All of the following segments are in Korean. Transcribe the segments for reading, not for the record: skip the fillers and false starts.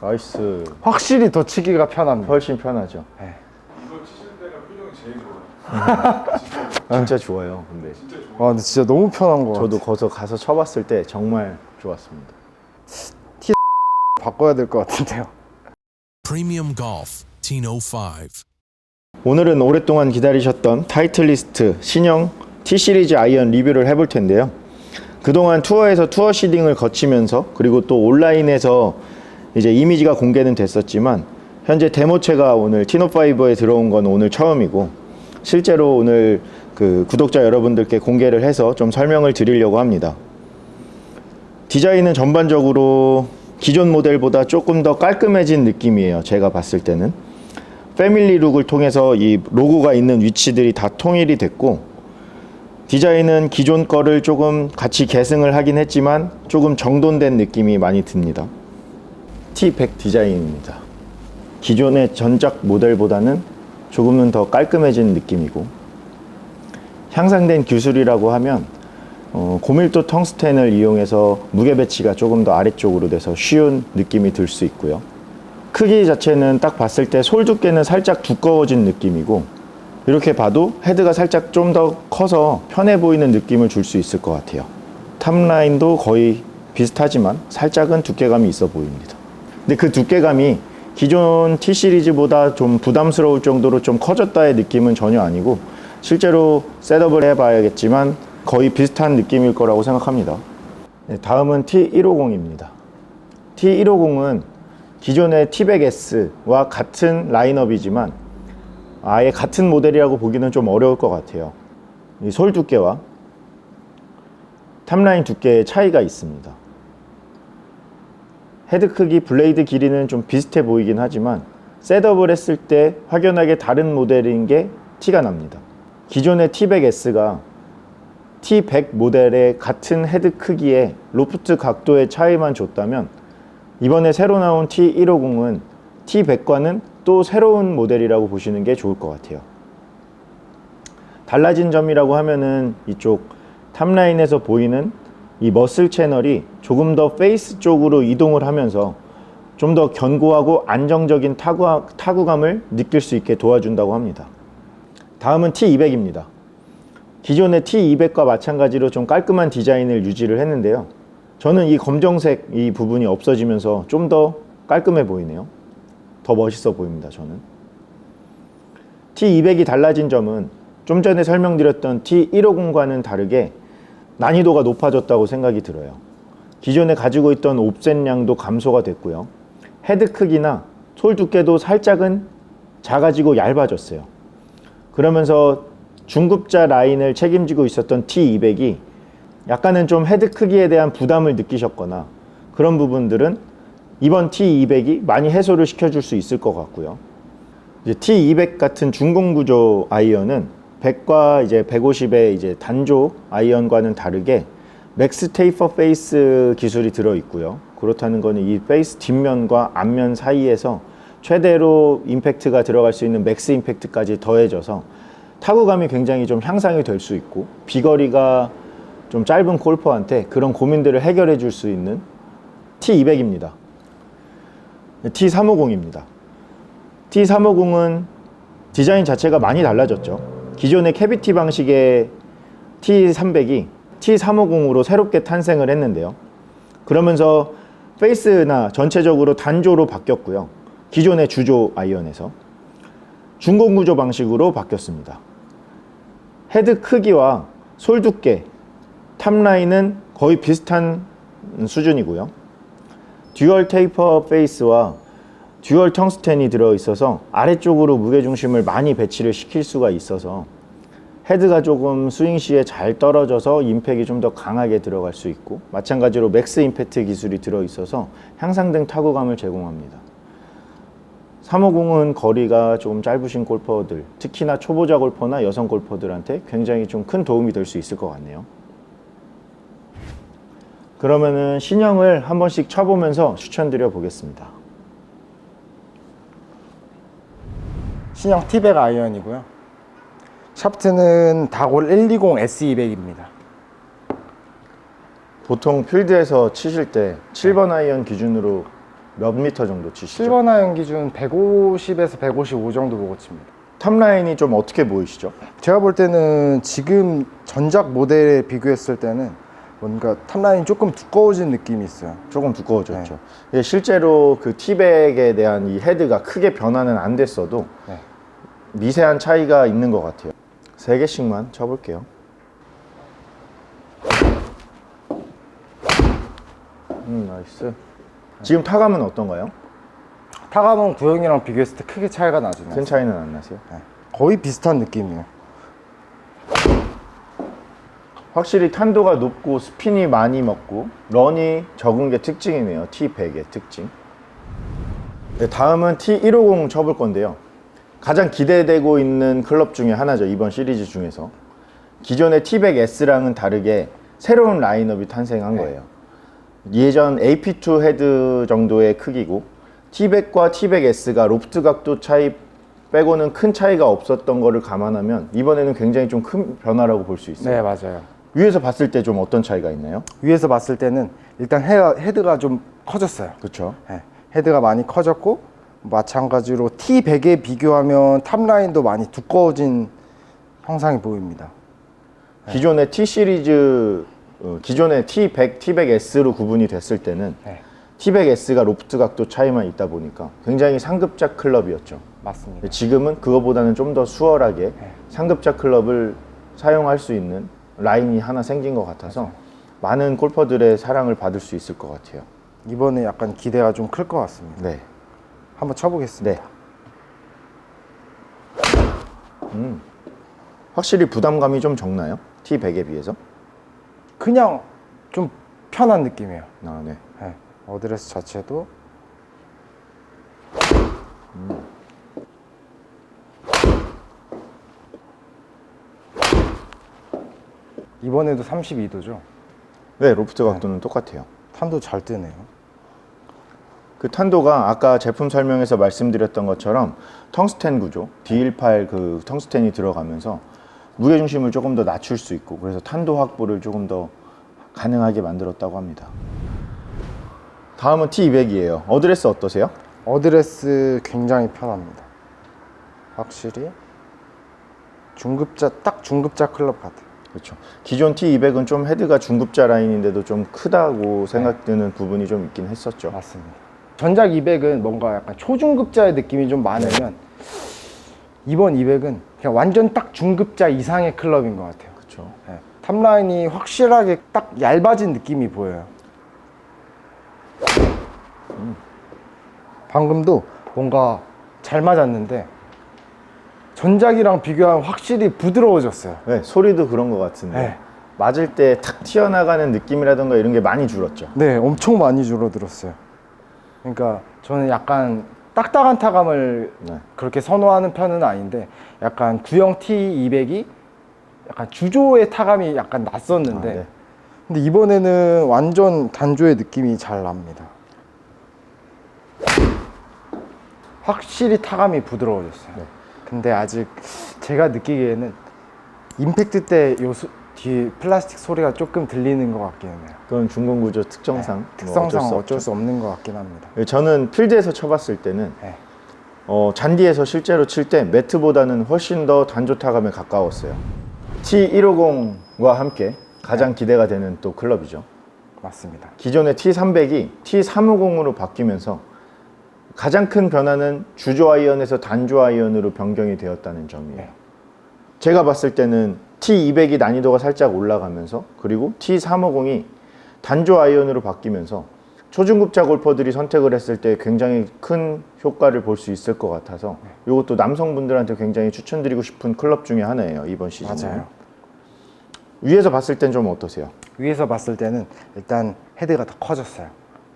나이스. 확실히 더 치기가 편합니다. 훨씬 편하죠. 네. 이거 치실 때가 표정이 제일 좋아요. 진짜 좋아요. 근데 진짜 좋아요. 와, 근데 진짜 너무 편한 거 저도 같아요. 가서 쳐봤을 때 정말 좋았습니다. 바꿔야 될 것 같은데요. Premium Golf Tino 5. 오늘은 오랫동안 기다리셨던 타이틀리스트 신형 T-시리즈 아이언 리뷰를 해볼 텐데요. 그동안 투어에서 투어 시딩을 거치면서 그리고 또 온라인에서 이제 이미지가 공개는 됐었지만 현재 데모체가 오늘 티노5에 들어온 건 오늘 처음이고 실제로 오늘 그 구독자 여러분들께 공개를 해서 좀 설명을 드리려고 합니다. 디자인은 전반적으로 기존 모델보다 조금 더 깔끔해진 느낌이에요. 제가 봤을 때는 패밀리 룩을 통해서 이 로고가 있는 위치들이 다 통일이 됐고 디자인은 기존 거를 조금 같이 계승을 하긴 했지만 조금 정돈된 느낌이 많이 듭니다. T100 디자인입니다. 기존의 전작 모델보다는 조금은 더 깔끔해진 느낌이고 향상된 기술이라고 하면 고밀도 텅스텐을 이용해서 무게 배치가 조금 더 아래쪽으로 돼서 쉬운 느낌이 들 수 있고요. 크기 자체는 딱 봤을 때 솔 두께는 살짝 두꺼워진 느낌이고 이렇게 봐도 헤드가 살짝 좀 더 커서 편해 보이는 느낌을 줄 수 있을 것 같아요. 탑라인도 거의 비슷하지만 살짝은 두께감이 있어 보입니다. 근데 그 두께감이 기존 T 시리즈보다 좀 부담스러울 정도로 좀 커졌다의 느낌은 전혀 아니고 실제로 셋업을 해봐야겠지만 거의 비슷한 느낌일 거라고 생각합니다. 네, 다음은 T150입니다. T150은 기존의 T100S와 같은 라인업이지만 아예 같은 모델이라고 보기는 좀 어려울 것 같아요. 이 솔 두께와 탑라인 두께의 차이가 있습니다. 헤드 크기, 블레이드 길이는 좀 비슷해 보이긴 하지만 셋업을 했을 때 확연하게 다른 모델인 게 티가 납니다. 기존의 T100S가 T100 모델의 같은 헤드 크기의 로프트 각도의 차이만 줬다면 이번에 새로 나온 T150은 T100과는 또 새로운 모델이라고 보시는 게 좋을 것 같아요. 달라진 점이라고 하면은 이쪽 탑라인에서 보이는 이 머슬 채널이 조금 더 페이스 쪽으로 이동을 하면서 좀 더 견고하고 안정적인 타구감을 느낄 수 있게 도와준다고 합니다. 다음은 T200입니다. 기존의 T200과 마찬가지로 좀 깔끔한 디자인을 유지를 했는데요. 저는 이 검정색 이 부분이 없어지면서 좀 더 깔끔해 보이네요. 더 멋있어 보입니다. 저는 T200이 달라진 점은 좀 전에 설명드렸던 T150과는 다르게 난이도가 높아졌다고 생각이 들어요. 기존에 가지고 있던 옵셋량도 감소가 됐고요. 헤드 크기나 솔 두께도 살짝은 작아지고 얇아졌어요. 그러면서 중급자 라인을 책임지고 있었던 T200이 약간은 좀 헤드 크기에 대한 부담을 느끼셨거나 그런 부분들은 이번 T200이 많이 해소를 시켜줄 수 있을 것 같고요. 이제 T200 같은 중공구조 아이언은 100과 이제 150의 이제 단조 아이언과는 다르게 맥스 테이퍼 페이스 기술이 들어 있고요. 그렇다는 것은 이 페이스 뒷면과 앞면 사이에서 최대로 임팩트가 들어갈 수 있는 맥스 임팩트까지 더해져서 타구감이 굉장히 좀 향상이 될 수 있고 비거리가 좀 짧은 골퍼한테 그런 고민들을 해결해 줄 수 있는 T200입니다. T350입니다. T350은 디자인 자체가 많이 달라졌죠. 기존의 캐비티 방식의 T300이 T350으로 새롭게 탄생을 했는데요. 그러면서 페이스나 전체적으로 단조로 바뀌었고요. 기존의 주조 아이언에서 중공구조 방식으로 바뀌었습니다. 헤드 크기와 솔 두께, 탑라인은 거의 비슷한 수준이고요. 듀얼 테이퍼 페이스와 듀얼 텅스텐이 들어있어서 아래쪽으로 무게중심을 많이 배치를 시킬 수가 있어서 헤드가 조금 스윙 시에 잘 떨어져서 임팩이 좀 더 강하게 들어갈 수 있고 마찬가지로 맥스 임팩트 기술이 들어있어서 향상된 타구감을 제공합니다. 350은 거리가 좀 짧으신 골퍼들, 특히나 초보자 골퍼나 여성 골퍼들한테 굉장히 좀 큰 도움이 될 수 있을 것 같네요. 그러면은 신형을 한 번씩 쳐보면서 추천드려 보겠습니다. 신형 T100 아이언이고요. 샤프트는 다골 120 S200입니다. 보통 필드에서 치실 때 7번 아이언 기준으로 몇 미터 정도 치시죠? 실버나인 기준 150에서 155 정도 보고 칩니다. 탑라인이 좀 어떻게 보이시죠? 제가 볼 때는 지금 전작 모델에 비교했을 때는 뭔가 탑라인이 조금 두꺼워진 느낌이 있어요. 조금 두꺼워졌죠. 예, 실제로 그 티백에 대한 이 헤드가 크게 변화는 안 됐어도 네. 미세한 차이가 있는 것 같아요. 3개씩만 쳐볼게요. 나이스. 지금 타감은 어떤가요? 타감은 구형이랑 비교했을 때 크게 차이가 나지 않아요. 큰 차이는 안 나세요? 네. 거의 비슷한 느낌이에요. 확실히 탄도가 높고 스핀이 많이 먹고 런이 적은 게 특징이네요. T100의 특징. 네, 다음은 T150 쳐볼 건데요. 가장 기대되고 있는 클럽 중에 하나죠. 이번 시리즈 중에서. 기존의 T100S랑은 다르게 새로운 라인업이 탄생한 거예요. 예전 AP2 헤드 정도의 크기고 T100과 T100S가 로프트 각도 차이 빼고는 큰 차이가 없었던 거를 감안하면 이번에는 굉장히 좀 큰 변화라고 볼 수 있어요. 네, 맞아요. 위에서 봤을 때 좀 어떤 차이가 있나요? 위에서 봤을 때는 일단 헤드가 좀 커졌어요. 그렇죠. 네, 헤드가 많이 커졌고 마찬가지로 T100에 비교하면 탑라인도 많이 두꺼워진 형상이 보입니다. 기존의 T 시리즈 기존의 T100, T100S로 구분이 됐을 때는 네, T100S가 로프트 각도 차이만 있다 보니까 굉장히 상급자 클럽이었죠. 맞습니다. 근데 지금은 그거보다는 좀 더 수월하게 상급자 클럽을 사용할 수 있는 라인이 하나 생긴 것 같아서 많은 골퍼들의 사랑을 받을 수 있을 것 같아요. 이번에 약간 기대가 좀 클 것 같습니다. 네. 한번 쳐보겠습니다. 네. 확실히 부담감이 좀 적나요? T100에 비해서? 그냥 좀 편한 느낌이에요. 아, 네. 네, 어드레스 자체도 이번에도 32도죠. 네, 로프트 각도는 똑같아요. 탄도 잘 뜨네요. 그 탄도가 아까 제품 설명에서 말씀드렸던 것처럼 텅스텐 구조, D18 그 텅스텐이 들어가면서 무게중심을 조금 더 낮출 수 있고 그래서 탄도 확보를 조금 더 가능하게 만들었다고 합니다. 다음은 T200이에요. 어드레스 어떠세요? 어드레스 굉장히 편합니다. 확실히 딱 중급자 클럽 같아요. 그렇죠. 기존 T200은 좀 헤드가 중급자 라인인데도 좀 크다고 생각드는 부분이 좀 있긴 했었죠. 맞습니다. 전작 200은 뭔가 약간 초중급자의 느낌이 좀 많으면 이번 200은 그냥 완전 딱 중급자 이상의 클럽인 것 같아요. 그렇죠. 네. 탑라인이 확실하게 딱 얇아진 느낌이 보여요. 방금도 뭔가 잘 맞았는데 전작이랑 비교하면 확실히 부드러워졌어요. 네, 소리도 그런 것 같은데 네. 맞을 때 탁 튀어나가는 느낌이라던가 이런 게 많이 줄었죠. 네, 엄청 많이 줄어들었어요. 그러니까 저는 약간 딱딱한 타감을 네. 그렇게 선호하는 편은 아닌데 약간 구형 T200이 약간 주조의 타감이 약간 났었는데 아, 네. 근데 이번에는 완전 단조의 느낌이 잘 납니다. 확실히 타감이 부드러워졌어요. 네. 근데 아직 제가 느끼기에는 임팩트 때 뒤 플라스틱 소리가 조금 들리는 것 같기는 해요. 그건 중공 구조 특성상 뭐 특성상 수 어쩔 없죠. 수 없는 것 같긴 합니다. 저는 필드에서 쳐봤을 때는 네. 잔디에서 실제로 칠 때 매트보다는 훨씬 더 단조 타감에 가까웠어요. T150과 함께 가장 기대가 되는 또 클럽이죠. 맞습니다. 기존의 T300이 T350으로 바뀌면서 가장 큰 변화는 주조 아이언에서 단조 아이언으로 변경이 되었다는 점이에요. 네. 제가 봤을 때는 T200이 난이도가 살짝 올라가면서 그리고 T350이 단조 아이언으로 바뀌면서 초중급자 골퍼들이 선택을 했을 때 굉장히 큰 효과를 볼 수 있을 것 같아서 이것도 남성분들한테 굉장히 추천드리고 싶은 클럽 중에 하나예요. 이번 시즌에. 맞아요. 위에서 봤을 땐 좀 어떠세요? 위에서 봤을 때는 일단 헤드가 더 커졌어요.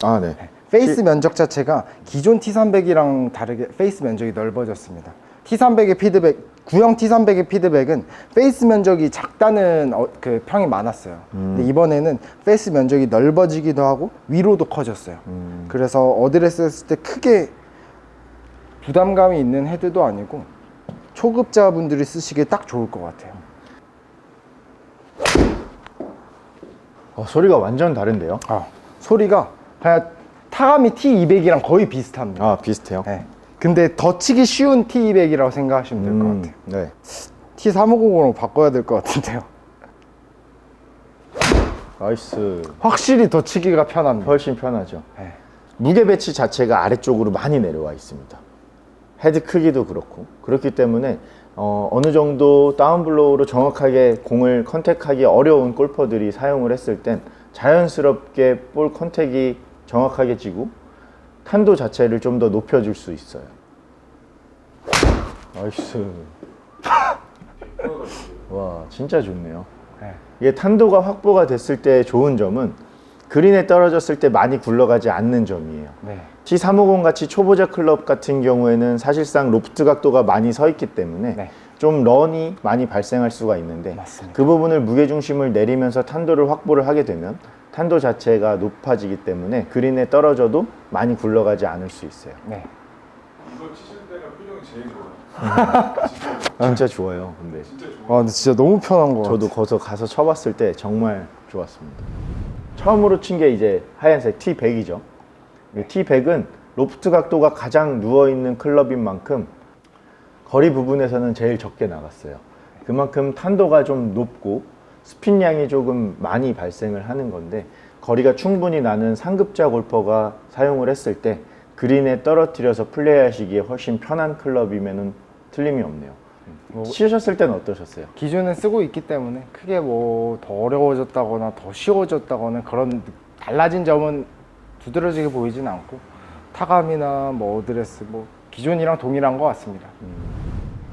아, 네. 페이스 면적 자체가 기존 T300이랑 다르게 페이스 면적이 넓어졌습니다. T300의 피드백, 구형 T300의 피드백은 페이스 면적이 작다는 그 평이 많았어요. 근데 이번에는 페이스 면적이 넓어지기도 하고 위로도 커졌어요. 그래서 어드레스 했을 때 크게 부담감이 있는 헤드도 아니고 초급자분들이 쓰시기에 딱 좋을 것 같아요. 소리가 완전 다른데요? 소리가 그냥 타감이 T200이랑 거의 비슷합니다. 아, 비슷해요? 네. 근데 더 치기 쉬운 T200이라고 생각하시면 될 것 같아요. 네. T350으로 바꿔야 될 것 같은데요. 나이스. 확실히 더 치기가 편합니다. 훨씬 편하죠. 네. 무게 배치 자체가 아래쪽으로 많이 내려와 있습니다. 헤드 크기도 그렇고. 그렇기 때문에 어느 정도 다운블로우로 정확하게 공을 컨택하기 어려운 골퍼들이 사용을 했을 땐 자연스럽게 볼 컨택이 정확하게 지고 탄도 자체를 좀 더 높여줄 수 있어요. 나이스. 와, 진짜 좋네요. 네. 이게 탄도가 확보가 됐을 때 좋은 점은 그린에 떨어졌을 때 많이 굴러가지 않는 점이에요. 네. T350 같이 초보자 클럽 같은 경우에는 사실상 로프트 각도가 많이 서 있기 때문에 네. 좀 런이 많이 발생할 수가 있는데 맞습니다. 그 부분을 무게중심을 내리면서 탄도를 확보를 하게 되면 탄도 자체가 높아지기 때문에 그린에 떨어져도 많이 굴러가지 않을 수 있어요. 네. 이거 치실 때가 표정이 제일 좋아요. 진짜 좋아요. 근데 진짜 좋아요. 와, 근데 진짜 너무 편한 것 저도 같아요. 거기서 가서 쳐봤을 때 정말 좋았습니다. 처음으로 친 게 이제 하얀색 T100이죠. T100은 로프트 각도가 가장 누워있는 클럽인 만큼 거리 부분에서는 제일 적게 나갔어요. 그만큼 탄도가 좀 높고 스핀량이 조금 많이 발생을 하는 건데 거리가 충분히 나는 상급자 골퍼가 사용을 했을 때 그린에 떨어뜨려서 플레이하시기에 훨씬 편한 클럽이면은 틀림이 없네요. 치셨을 때는 어떠셨어요? 기존에 쓰고 있기 때문에 크게 뭐 더 어려워졌다거나 더 쉬워졌다거나 그런 달라진 점은 두드러지게 보이진 않고 타감이나 뭐 어드레스 뭐 기존이랑 동일한 것 같습니다.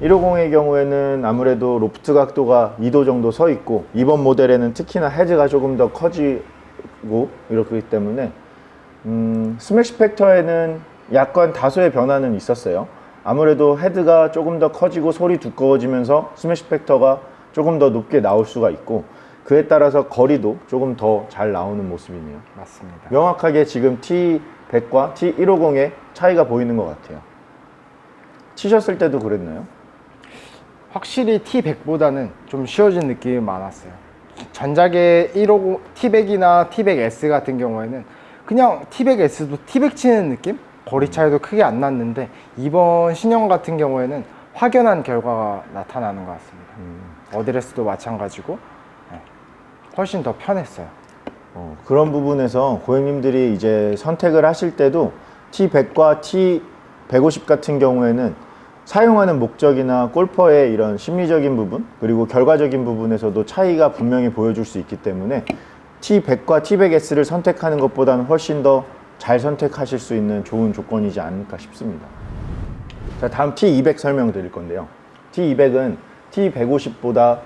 150의 경우에는 아무래도 로프트 각도가 2도 정도 서 있고 이번 모델에는 특히나 헤드가 조금 더 커지고 이렇기 때문에 스매시 팩터에는 약간 다소의 변화는 있었어요. 아무래도 헤드가 조금 더 커지고 솔이 두꺼워지면서 스매시 팩터가 조금 더 높게 나올 수가 있고 그에 따라서 거리도 조금 더 잘 나오는 모습이네요. 맞습니다. 명확하게 지금 T100과 T150의 차이가 보이는 것 같아요. 치셨을 때도 그랬나요? 확실히 T100보다는 좀 쉬워진 느낌이 많았어요. 전작의 150, T100이나 T100S 같은 경우에는 그냥 T100S도 T100 치는 느낌? 거리 차이도 크게 안 났는데 이번 신형 같은 경우에는 확연한 결과가 나타나는 것 같습니다. 어드레스도 마찬가지고 네, 훨씬 더 편했어요. 그런 부분에서 고객님들이 이제 선택을 하실 때도 T100과 T150 같은 경우에는 사용하는 목적이나 골퍼의 이런 심리적인 부분 그리고 결과적인 부분에서도 차이가 분명히 보여줄 수 있기 때문에 T100과 T100S를 선택하는 것보다는 훨씬 더 잘 선택하실 수 있는 좋은 조건이지 않을까 싶습니다. 자, 다음 T200 설명드릴 건데요. T200은 T150보다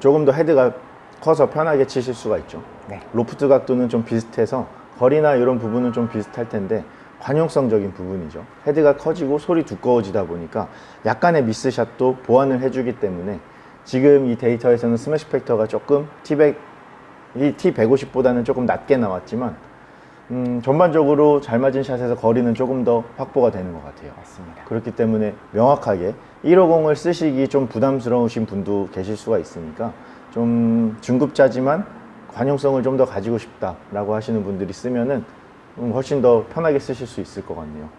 조금 더 헤드가 커서 편하게 치실 수가 있죠. 네. 로프트 각도는 좀 비슷해서 거리나 이런 부분은 좀 비슷할 텐데 관용성적인 부분이죠. 헤드가 커지고 솔이 두꺼워지다 보니까 약간의 미스샷도 보완을 해주기 때문에 지금 이 데이터에서는 스매시 팩터가 조금 이 T150보다는 조금 낮게 나왔지만 전반적으로 잘 맞은 샷에서 거리는 조금 더 확보가 되는 것 같아요. 맞습니다. 그렇기 때문에 명확하게 150을 쓰시기 좀 부담스러우신 분도 계실 수가 있으니까 좀 중급자지만 관용성을 좀 더 가지고 싶다라고 하시는 분들이 쓰면은 훨씬 더 편하게 쓰실 수 있을 것 같네요.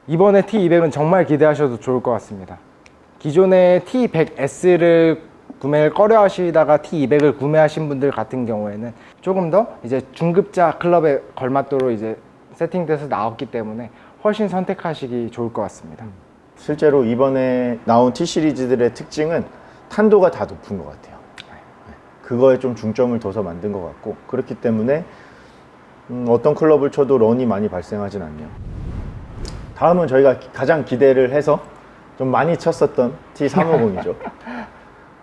이번에 T200은 정말 기대하셔도 좋을 것 같습니다. 기존의 T100S를 구매를 꺼려 하시다가 T200을 구매하신 분들 같은 경우에는 조금 더 이제 중급자 클럽에 걸맞도록 이제 세팅돼서 나왔기 때문에 훨씬 선택하시기 좋을 것 같습니다. 실제로 이번에 나온 T 시리즈들의 특징은 탄도가 다 높은 것 같아요. 그거에 좀 중점을 둬서 만든 것 같고 그렇기 때문에 어떤 클럽을 쳐도 런이 많이 발생하진 않네요. 다음은 저희가 가장 기대를 해서 좀 많이 쳤었던 T350이죠.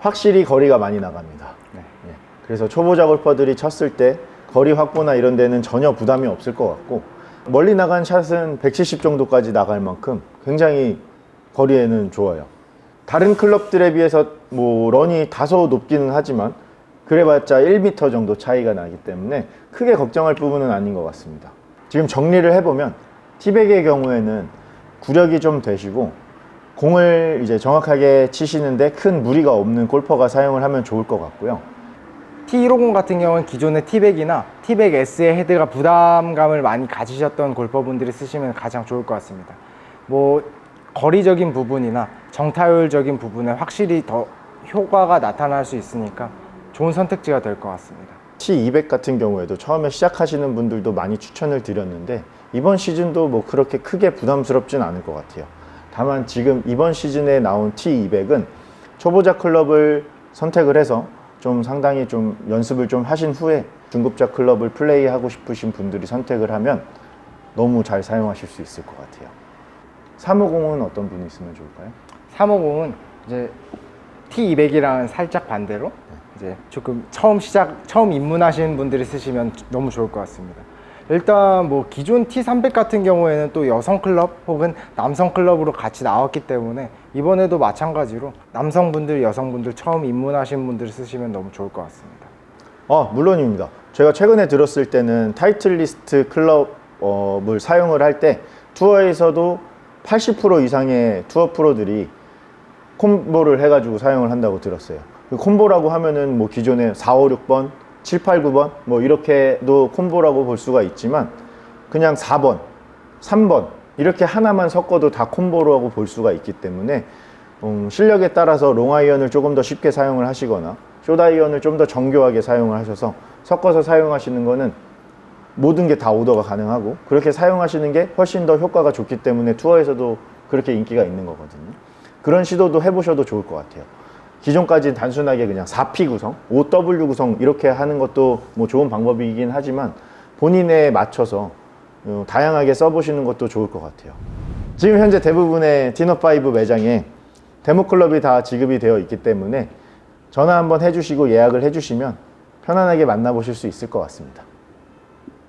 확실히 거리가 많이 나갑니다. 네. 예. 그래서 초보자 골퍼들이 쳤을 때 거리 확보나 이런 데는 전혀 부담이 없을 것 같고 멀리 나간 샷은 170 정도까지 나갈 만큼 굉장히 거리에는 좋아요. 다른 클럽들에 비해서 뭐 런이 다소 높기는 하지만 그래봤자 1m 정도 차이가 나기 때문에 크게 걱정할 부분은 아닌 것 같습니다. 지금 정리를 해보면 T100의 경우에는 구력이 좀 되시고 공을 이제 정확하게 치시는데 큰 무리가 없는 골퍼가 사용을 하면 좋을 것 같고요. T150 같은 경우는 기존의 T100이나 T100S의 헤드가 부담감을 많이 가지셨던 골퍼분들이 쓰시면 가장 좋을 것 같습니다. 뭐 거리적인 부분이나 정타율적인 부분에 확실히 더 효과가 나타날 수 있으니까 좋은 선택지가 될 것 같습니다. T200 같은 경우에도 처음에 시작하시는 분들도 많이 추천을 드렸는데 이번 시즌도 뭐 그렇게 크게 부담스럽진 않을 것 같아요. 다만 지금 이번 시즌에 나온 T200은 초보자 클럽을 선택을 해서 좀 상당히 좀 연습을 좀 하신 후에 중급자 클럽을 플레이하고 싶으신 분들이 선택을 하면 너무 잘 사용하실 수 있을 것 같아요. 350은 어떤 분이 있으면 좋을까요? 350은 이제 T200이랑 살짝 반대로 이제 조금 처음 입문하시는 분들이 쓰시면 너무 좋을 것 같습니다. 일단 뭐 기존 T300 같은 경우에는 또 여성 클럽 혹은 남성 클럽으로 같이 나왔기 때문에 이번에도 마찬가지로 남성분들, 여성분들 처음 입문하신 분들 쓰시면 너무 좋을 것 같습니다. 물론입니다. 제가 최근에 들었을 때는 타이틀리스트 클럽을 사용을 할 때 투어에서도 80% 이상의 투어 프로들이 콤보를 해가지고 사용을 한다고 들었어요. 그 콤보라고 하면은 뭐 기존에 4, 5, 6번, 7, 8, 9번 뭐 이렇게도 콤보라고 볼 수가 있지만 그냥 4번, 3번 이렇게 하나만 섞어도 다 콤보라고 볼 수가 있기 때문에 실력에 따라서 롱아이언을 조금 더 쉽게 사용을 하시거나 숏아이언을 좀 더 정교하게 사용을 하셔서 섞어서 사용하시는 거는 모든 게 다 오더가 가능하고 그렇게 사용하시는 게 훨씬 더 효과가 좋기 때문에 투어에서도 그렇게 인기가 있는 거거든요. 그런 시도도 해보셔도 좋을 것 같아요. 기존까지 단순하게 그냥 4P 구성, 5W 구성 이렇게 하는 것도 뭐 좋은 방법이긴 하지만 본인에 맞춰서 다양하게 써보시는 것도 좋을 것 같아요. 지금 현재 대부분의 티너5 매장에 데모클럽이 다 지급이 되어 있기 때문에 전화 한번 해주시고 예약을 해주시면 편안하게 만나보실 수 있을 것 같습니다.